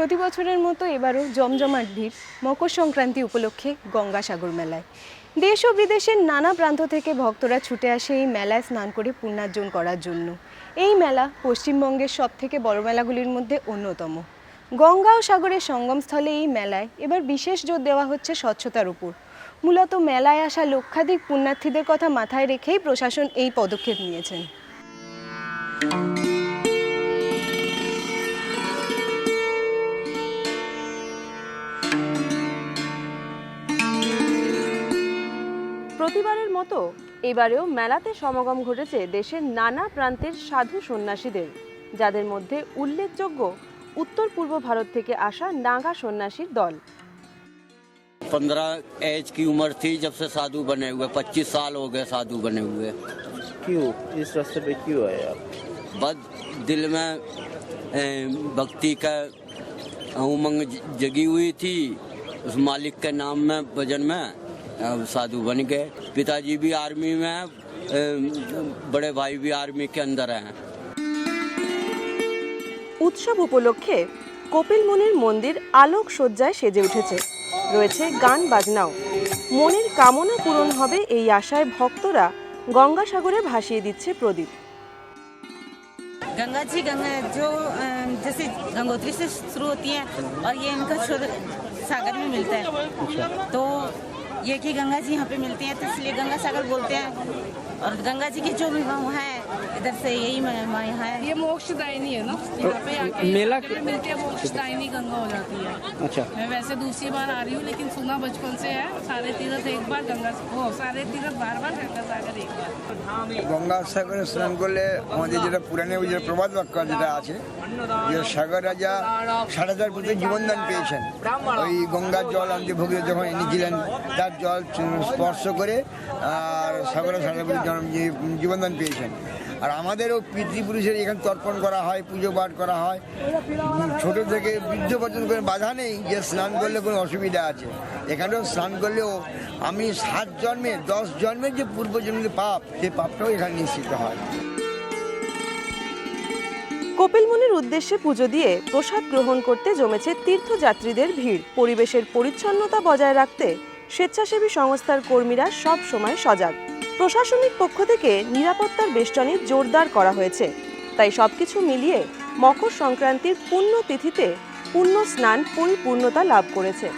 প্রতি বছরের মতো এবারও জমজমাট ভিড় মকর সংক্রান্তি উপলক্ষে গঙ্গাসাগর মেলায়। দেশ ও বিদেশের নানা প্রান্ত থেকে ভক্তরা ছুটে আসে এই মেলায় স্নান করে পুণ্যার্জন করার জন্য। এই মেলা পশ্চিমবঙ্গের সবথেকে বড় মেলাগুলির মধ্যে অন্যতম। গঙ্গা ও সাগরের সঙ্গমস্থলে এই মেলায় এবার বিশেষ জোর দেওয়া হচ্ছে স্বচ্ছতার উপর। মূলত মেলায় আসা লক্ষাধিক পুণ্যার্থীদের কথা মাথায় রেখেই প্রশাসন এই পদক্ষেপ নিয়েছেন। প্রতিবারের মতো এবারেও মেলাতে সমাগম ঘটেছে দেশের নানা প্রান্তের সাধু সন্ন্যাসীদের, যাদের মধ্যে উল্লেখযোগ্য উত্তর পূর্ব ভারত থেকে আসা নাগা সন্ন্যাসীর দল। 15 एज की उम्र थी जब से साधु बने हुए, 25 साल हो गए साधु बने हुए। क्यों इस रास्ते पे क्यों आए आप? बस दिल में भक्ति का उमंग जगी हुई थी, उस मालिक के नाम में भजन में साधु बन गए। पिताजी भी आर्मी में हैं, बड़े भाई भी आर्मी के अंदर हैं। উৎসব উপলক্ষে কপিল মুনির মন্দির আলোক সজ্জায় সেজে উঠেছে, রয়েছে গান বাজনাও। মনের কামনা পূরণ হবে এই আশায় ভক্তরা গঙ্গাসাগরে ভাসিয়ে দিচ্ছে প্রদীপ। गंगा जी जो जैसे गंगोत्री से शुरू होती है और ये इनका सागर में मिलता है, तो ये कि गंगा जी यहाँ पे मिलती हैं, तो इसलिए गंगा सागर बोलते हैं। और गंगा जी की जो भी वहाँ है इधर से यही यहाँ है। ये मोक्षदायिनी है ना, यहाँ पे आके मेला मिलती है, मोक्षदायिनी गंगा हो जाती है। अच्छा, मैं वैसे दूसरी बार आ रही हूँ, लेकिन सुना बचपन से है सारे तीर्थ एक बार गंगा, सारे तीर्थ बार गंगा सागर एक बार। গঙ্গা সাগরে স্নান করলে আমাদের যেটা পুরাণে ওই যে প্রবাদ বাক্য যেটা আছে, যে সাগর রাজা 7,000 পুত্র জীবনদান পেয়েছেন। ওই গঙ্গার জল আনতে ভোগে যখন এনেছিলেন, তার জল স্পর্শ করে আর সাগরে 7,000 জীবনদান পেয়েছেন। আর আমাদেরও পিতৃপুরুষের এখানে তর্পণ করা হয়, পুজো পাঠ করা হয়। ছোট থেকে বৃদ্ধ পর্যন্ত কোনো বাধা নেই যে স্নান করলে কোনো অসুবিধা আছে। এখানেও স্নান করলেও আমি 7 জন্মে 10 জন্মের যে পূর্বজন্মের পাপ, সেই পাপটাও এখানে নিশ্চিত হয়। কপিল মুনির উদ্দেশ্যে পুজো দিয়ে প্রসাদ গ্রহণ করতে জমেছে তীর্থযাত্রীদের ভিড়। পরিবেশের পরিচ্ছন্নতা বজায় রাখতে স্বেচ্ছাসেবী সংস্থার কর্মীরা সব সময় সজাগ। প্রশাসনিক পক্ষ থেকে নিরাপত্তার বেষ্টনী জোরদার করা হয়েছে। তাই সবকিছু মিলিয়ে মকর সংক্রান্তির পুণ্য তিথিতে পুণ্য স্নান পরিপূর্ণতা লাভ করেছে।